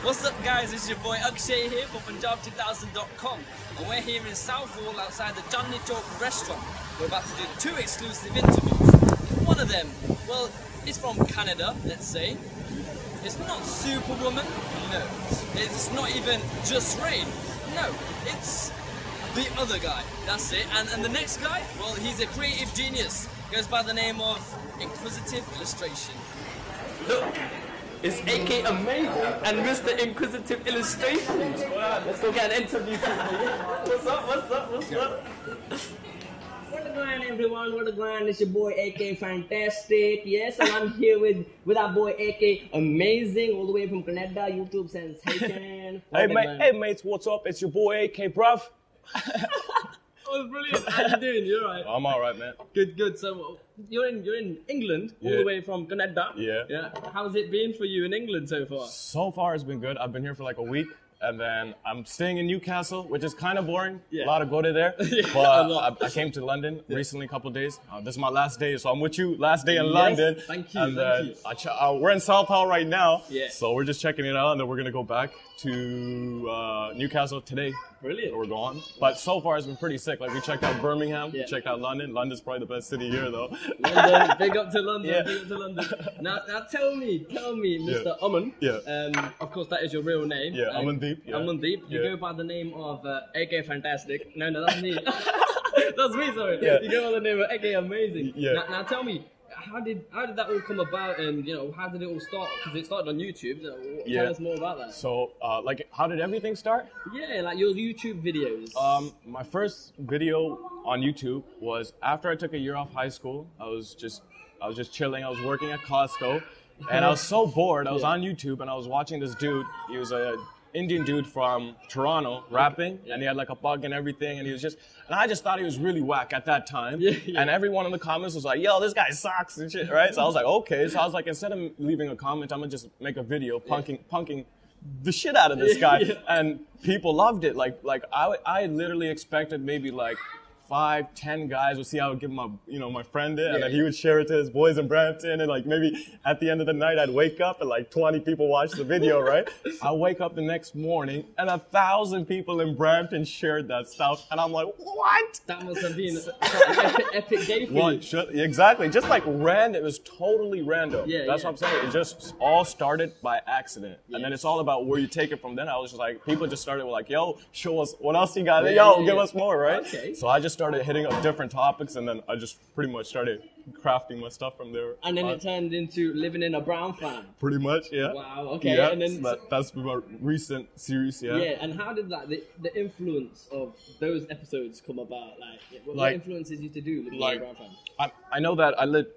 What's up guys, it's your boy Akshay here for Punjab2000.com and we're here in Southall outside the Chandni Chowk restaurant. We're about to do 2 exclusive interviews. One of them, well, it's from Canada, let's say. It's not Superwoman, no. It's not even Just Rain, no. It's the other guy, that's it. And the next guy, well, he's a creative genius. Goes by the name of Inquisitive Illustration. Look. It's AK Amazing and Mr. Inquisitive Illustrations. Let's go get an interview. What's up? What's up? What a grind, everyone? What a grind? It's your boy AK Fantastic. Yes, and I'm here with our boy AK Amazing, all the way from Canada, YouTube sensation. Hey mates, what's up? It's your boy AK, bruv. Oh, brilliant. How you doing? You alright? I'm alright, man. Good. So you're in England, all the way from Canada. Yeah. How's it been for you in England so far? So far, it's been good. I've been here for like a week, and then I'm staying in Newcastle, which is kind of boring. Yeah. A lot of go to there. But I came to London recently, a couple of days. This is my last day, so I'm with you. Last day in London. Thank you. And then we're in Southall right now. Yeah. So we're just checking it out, and then we're gonna go back to Newcastle today. Brilliant. We're going. But so far it's been pretty sick. Like we checked out Birmingham, we checked out London. London's probably the best city here though. London, big up to London, Yeah. big up to London. Now tell me, Mr. Aman. Yeah. Of course that is your real name. Yeah, Amandeep. Yeah. Amandeep. You go by the name of AK Fantastic. No, that's me. That's me, sorry. Yeah. You go by the name of AK Amazing. Yeah. Now tell me, how did that all come about, and how did it all start? Because it started on YouTube. So tell us more about that. So, how did everything start? Yeah, like your YouTube videos. My first video on YouTube was after I took a year off high school. I was just chilling. I was working at Costco, and I was so bored. I was on YouTube, and I was watching this dude. He was a Indian dude from Toronto rapping, and he had like a bug and everything, and I just thought he was really whack at that time. Yeah. And everyone in the comments was like, yo, this guy sucks and shit, right? So I was like, okay. So I was like, instead of leaving a comment, I'm gonna just make a video punking the shit out of this guy. Yeah. And people loved it. Like I literally expected maybe like 5-10 guys would see I would give my my friend it, and then he would share it to his boys in Brampton, and like maybe at the end of the night I'd wake up and like 20 people watch the video, right? I wake up the next morning and 1,000 people in Brampton shared that stuff, and I'm like, what? That must have been an epic day for you. Exactly, just like random. It was totally random. Yeah, That's what I'm saying. It just all started by accident, and then it's all about where you take it from. Then I was just like, people just started with like, yo, show us what else you got. Give us more, right? Okay. So I just started hitting up different topics, and then I just pretty much started crafting my stuff from there. And then it turned into living in a brown fan. Pretty much, yeah. Wow. Okay. Yeah, And then so that's my recent series, yeah. yeah. And how did the influence of those episodes come about? What influences you to do living in a brown fan? I know that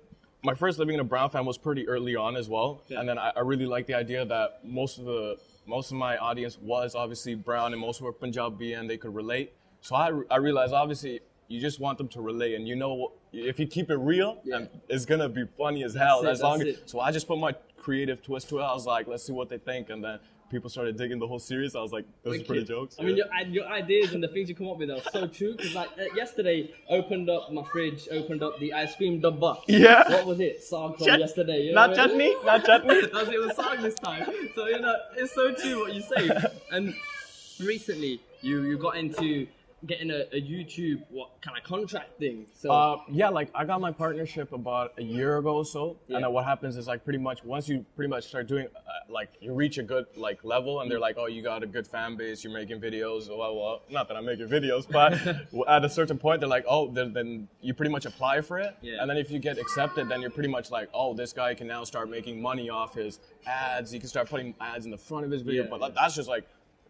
my first living in a brown fan was pretty early on as well, and then I really liked the idea that most of my audience was obviously brown, and most were Punjabi, and they could relate. So I realized, obviously, you just want them to relate, and if you keep it real, and it's gonna be funny as hell. So I just put my creative twist to it. I was like, let's see what they think, and then people started digging the whole series. I was like, those are pretty jokes. I mean, your ideas and the things you come up with are so true. Because yesterday, opened up my fridge, opened up the ice cream dabba. Yeah. What was it? Sag from yesterday. Not chutney. Not chutney. It was sag this time. So it's so true what you say. And recently, you got into getting a YouTube kind of contract thing. So like I got my partnership about a year ago or so, and then what happens is like pretty much once you pretty much start doing you reach a good like level, and they're like, oh, you got a good fan base, you're making videos, well, not that I'm making videos, but at a certain point they're like, oh, then you pretty much apply for it, and then if you get accepted, then you're pretty much like, oh, this guy can now start making money off his ads. You can start putting ads in the front of his video, but that's just like,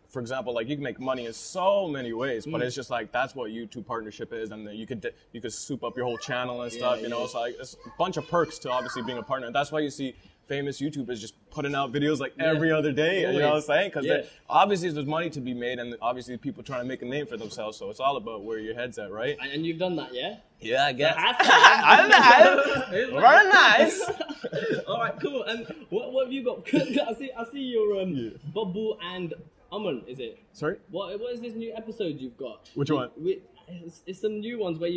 for example, like you can make money in so many ways, but it's just like that's what YouTube partnership is, and then you could soup up your whole channel and stuff, So like it's a bunch of perks to obviously being a partner, and that's why you see famous YouTubers just putting out videos like every other day. You know what I'm saying? Because obviously there's money to be made, and obviously people trying to make a name for themselves. So it's all about where your head's at, right? And you've done that, yeah? Yeah, I guess. Very nice. All right, cool. And what have you got? I see your Babu and Aman, is it? Sorry? What is this new episode you've got? Which one? It's some new ones where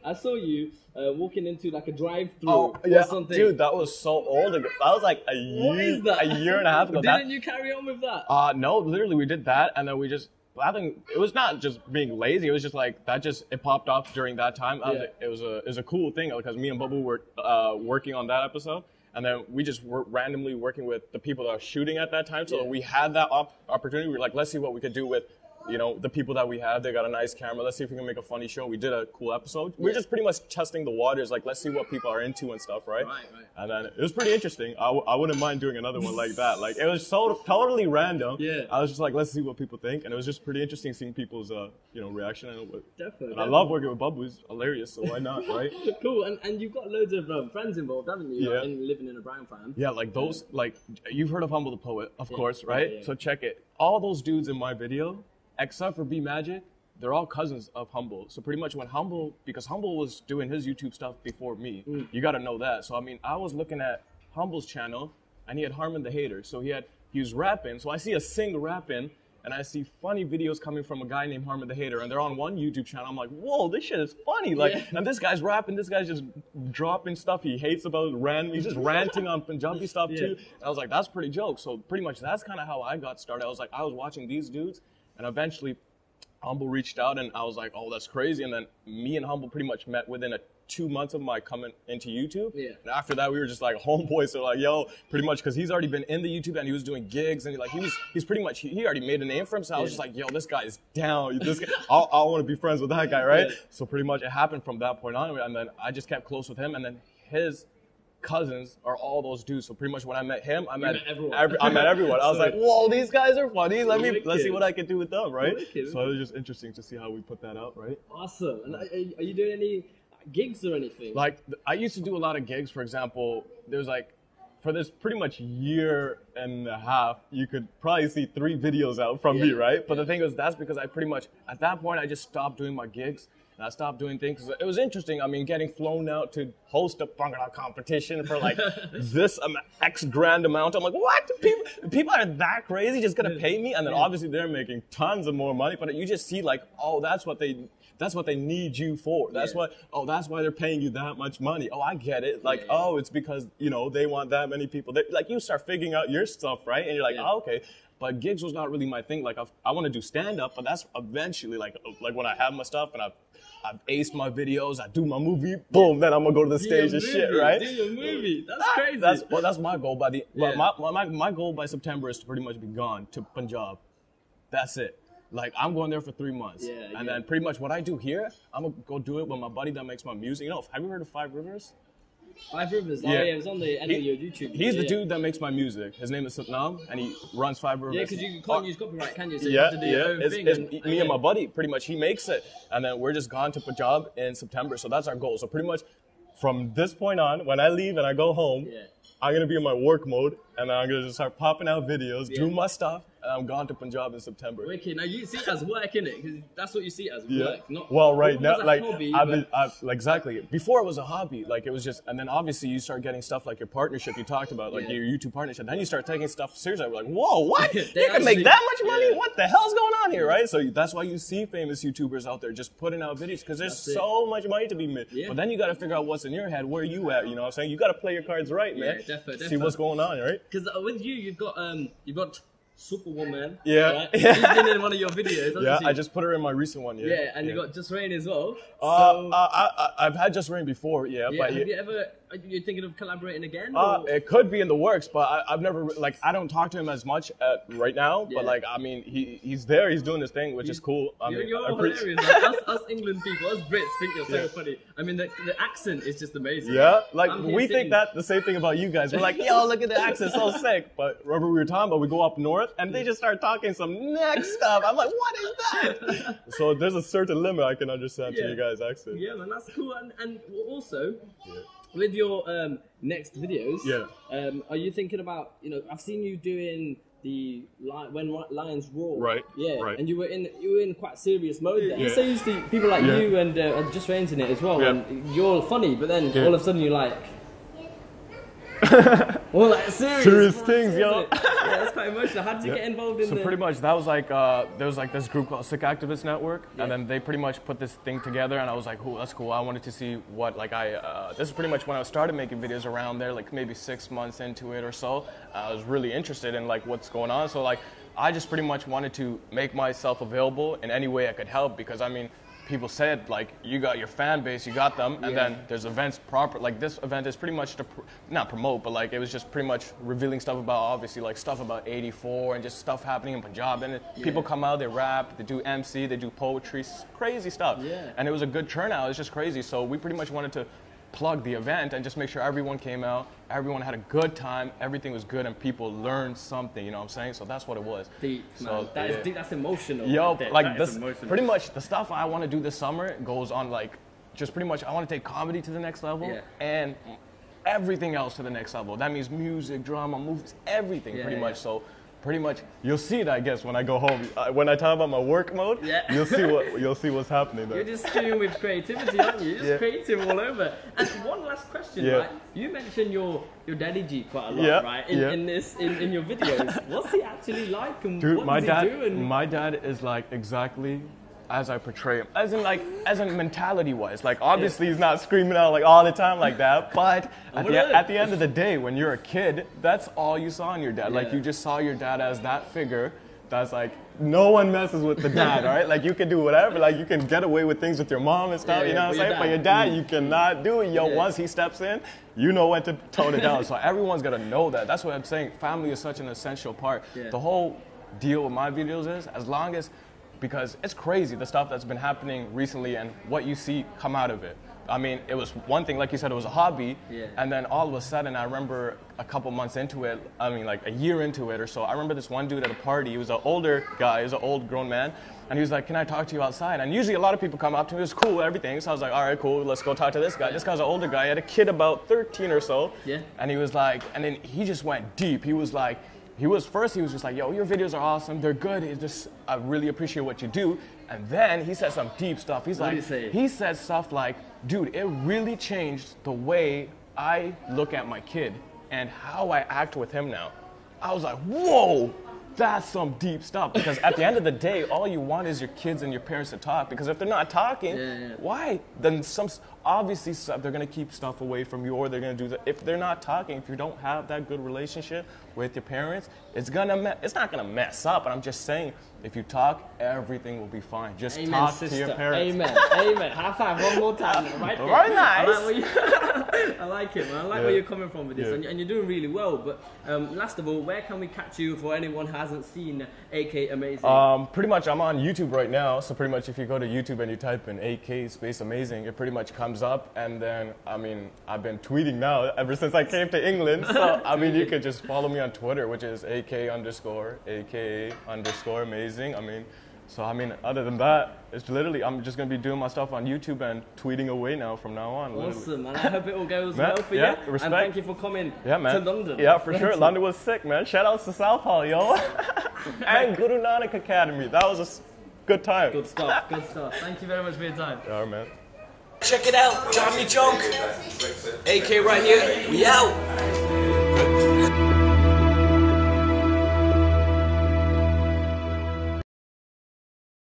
I saw you walking into like a drive-through Oh, or yeah, something. dude, that was so old ago. That was like a year and a half ago. Didn't you carry on with that? No, literally we did that, and then we just. I think it was not just being lazy. It was just like that. It popped off during that time. It was a cool thing because me and Bubba were working on that episode, and then we just were randomly working with the people that are shooting at that time. So we had that opportunity. We were like, let's see what we could do with. The people that we have, they got a nice camera. Let's see if we can make a funny show. We did a cool episode. We're just pretty much testing the waters. Like, let's see what people are into and stuff, right? Right. And then it was pretty interesting. I wouldn't mind doing another one like that. Like, it was so totally random. Yeah. I was just like, let's see what people think. And it was just pretty interesting seeing people's, reaction. Definitely. And I love working with Bubba. He's hilarious, so why not, right? Cool. And you've got loads of friends involved, haven't you? Yeah. Like, living in a Brown fam. Yeah, like those, like, you've heard of Humble the Poet, of course, right? Yeah. So check it. All those dudes in my video, except for B Magic, they're all cousins of Humble. So pretty much because Humble was doing his YouTube stuff before me, you got to know that. So I mean, I was looking at Humble's channel, and he had Harmon the Hater. So he was rapping. So I see a sing rapping, and I see funny videos coming from a guy named Harmon the Hater, and they're on one YouTube channel. I'm like, whoa, this shit is funny. Like, and this guy's rapping, this guy's just dropping stuff he hates about random. He's just ranting on Punjabi stuff too. And I was like, that's pretty joke. So pretty much that's kind of how I got started. I was watching these dudes. And eventually, Humble reached out, and I was like, oh, that's crazy. And then me and Humble pretty much met within 2 months of my coming into YouTube. Yeah. And after that, we were just like homeboys. So like, yo, pretty much, because he's already been in the YouTube, and he was doing gigs, and he's pretty much, he already made a name for himself. I was just like, yo, this guy is down. This guy, I want to be friends with that guy, right? Yeah. So pretty much it happened from that point on. And then I just kept close with him. And then his cousins are all those dudes. So pretty much when I met him, I met everyone. I was like, whoa, these guys are funny. Let's see what I can do with them, right? So it was just interesting to see how we put that out, right? Awesome. And are you doing any gigs or anything? Like, I used to do a lot of gigs. For example, there's like, for this pretty much year and a half, you could probably see 3 videos out from me, right? But the thing is, that's because I pretty much, at that point, I just stopped doing my gigs. And I stopped doing things. It was interesting. I mean, getting flown out to host a Bhangra competition for like this X grand amount. I'm like, what? People are that crazy just gonna pay me? And then obviously they're making tons of more money. But you just see like, oh, that's what they need you for. That's why they're paying you that much money. Oh, I get it. Like, oh, it's because, they want that many people. Like, you start figuring out your stuff, right? And you're like, oh, okay. But gigs was not really my thing. Like, I want to do stand-up, but that's eventually, like when I have my stuff and I've aced my videos, I do my movie, boom, then I'm going to go to the stage and shit, right? Do your movie. That's crazy. That's my goal. My goal by September is to pretty much be gone to Punjab. That's it. Like, I'm going there for 3 months. And then pretty much what I do here, I'm going to go do it with my buddy that makes my music. Have you heard of 5 Rivers? 5 Rivers. Yeah. Oh, yeah, it was on the end of your YouTube. He's the dude that makes my music. His name is Satnam, and he runs 5 Rivers. Yeah, because you can't use copyright, can you? So you have to do your own thing. It's me and my buddy, pretty much. He makes it. And then we're just gone to Punjab in September. So that's our goal. So pretty much from this point on, when I leave and I go home, I'm going to be in my work mode, and then I'm going to just start popping out videos, do my stuff, and I'm gone to Punjab in September. Okay, now you see it as work, innit? Because that's what you see it as work. Not, well, right now, like, hobby, exactly. Before it was a hobby, like, it was just, and then obviously you start getting stuff like your partnership you talked about, like your YouTube partnership. Then you start taking stuff seriously. We're like, whoa, what? You can make that much money? What the hell's going on here, right? So that's why you see famous YouTubers out there just putting out videos, because there's so much money to be made. But then you got to figure out what's in your head, where you at, you know what I'm saying? You got to play your cards right, man. Definitely. See what's going on, right? Because with you, you've got Superwoman. Yeah. Right? She's been in one of your videos. Yeah, I just put her in my recent one. Yeah, and you got Just Rain as well. I've had Just Rain before. Yeah. But have you ever? Are you thinking of collaborating again? It could be in the works, but I've never I don't talk to him as much right now. But like, I mean, he's there. He's doing his thing, which is cool. You're hilarious. Like, us England people, us Brits think you're so funny. I mean, the accent is just amazing. Yeah, like we think the same thing about you guys. We're like, yo, look at the accent, so sick. But remember we were talking about, we go up north and they just start talking some next stuff. I'm like, what is that? So there's a certain limit I can understand to you guys' accent. Yeah, man, that's cool. And also, with your next videos, are you thinking about, I've seen you doing the When Lions Roar. Right. Yeah. Right. And you were in quite serious mode there. Yeah. So used to people like you and Just Rain's in it as well. Yeah. And you're funny, but then all of a sudden you're like, Well, like serious Serious things, yo. Yeah, that's quite emotional. How did you get involved in So pretty much that was like there was like this group called Sick Activist Network, and then they pretty much put this thing together, and I was like, "Cool, that's cool." I wanted to see what like this is pretty much when I started making videos around there, like maybe 6 months into it or so. I was really interested in like what's going on, so like I just pretty much wanted to make myself available in any way I could help, because I mean, people said like you got your fan base, you got them, and then there's events proper. Like this event is pretty much to not promote, but like it was just pretty much revealing stuff about obviously like stuff about 84 and just stuff happening in Punjab. And people come out, they rap, they do MC, they do poetry, crazy stuff. And it was a good turnout. It was just crazy. So we pretty much wanted to plug the event and just make sure everyone came out, everyone had a good time, everything was good, and people learned something, you know what I'm saying? So that's what it was. Deep, man. So, That is deep, that's emotional. Yo, Right, like that this, is emotional. pretty much the stuff I want to do this summer goes on like, just pretty much I want to take comedy to the next level and everything else to the next level. That means music, drama, movies, everything pretty much. So pretty much, you'll see it, I guess, when I go home. When I talk about my work mode, you'll see what's happening there. You're just spewing with creativity, aren't you? You're just creative all over. And one last question, right? You mentioned your daddy G quite a lot, right? In your videos. What's he actually like, and dude, what does he do? And my dad is like exactly as I portray him, as in mentality wise. Like obviously he's not screaming out like all the time like that, but at the end of the day, when you're a kid, that's all you saw in your dad. Like you just saw your dad as that figure that's like, no one messes with the dad, all right? Like you can do whatever, like you can get away with things with your mom and stuff, you know what I'm saying? But your dad, you cannot do it. Yo, once he steps in, you know when to tone it down. So everyone's gonna know that. That's what I'm saying. Family is such an essential part. The whole deal with my videos is, as long as, because it's crazy the stuff that's been happening recently and what you see come out of it. I mean, it was one thing, like you said, it was a hobby, and then all of a sudden, I remember a couple months into it, I mean, like a year into it or so, I remember this one dude at a party. He was an older guy, he was an old grown man, and he was like, "Can I talk to you outside?" And usually a lot of people come up to me, it's cool, everything, so I was like, all right, cool, let's go talk to this guy. This guy's an older guy, he had a kid about 13 or so, and he was like, and then he just went deep. He was like, he was just like, "Yo, your videos are awesome, they're good, it's just, I really appreciate what you do." And then he said some deep stuff. He's like, he said stuff like, "Dude, it really changed the way I look at my kid and how I act with him now." I was like, whoa, that's some deep stuff. Because at the end of the day, all you want is your kids and your parents to talk. Because if they're not talking, why? Then obviously they're going to keep stuff away from you, or they're going to do that. If they're not talking, if you don't have that good relationship with your parents, it's not going to mess up. And I'm just saying, if you talk, everything will be fine. Just talk to your parents. Amen. Amen. High five one more time. Right? Very nice. I like it, man. I like where you're coming from with this, and you're doing really well. But last of all, where can we catch you for anyone who hasn't seen AK Amazing? Pretty much, I'm on YouTube right now. So pretty much, if you go to YouTube and you type in AK space Amazing, it pretty much comes up. And then, I mean, I've been tweeting now ever since I came to England. So I mean, you could just follow me on Twitter, which is AK_Amazing. I mean, so I mean, other than that, it's literally, I'm just going to be doing my stuff on YouTube and tweeting away now from now on. Awesome, man. I hope it all goes well for you. Respect. And thank you for coming to London. Yeah, for sure. London was sick, man. Shout outs to Southall, yo. And Guru Nanak Academy. That was a good time. Good stuff, good stuff. Thank you very much for your time. Yeah, man. Check it out, Johnny Junk. AK right here. We out.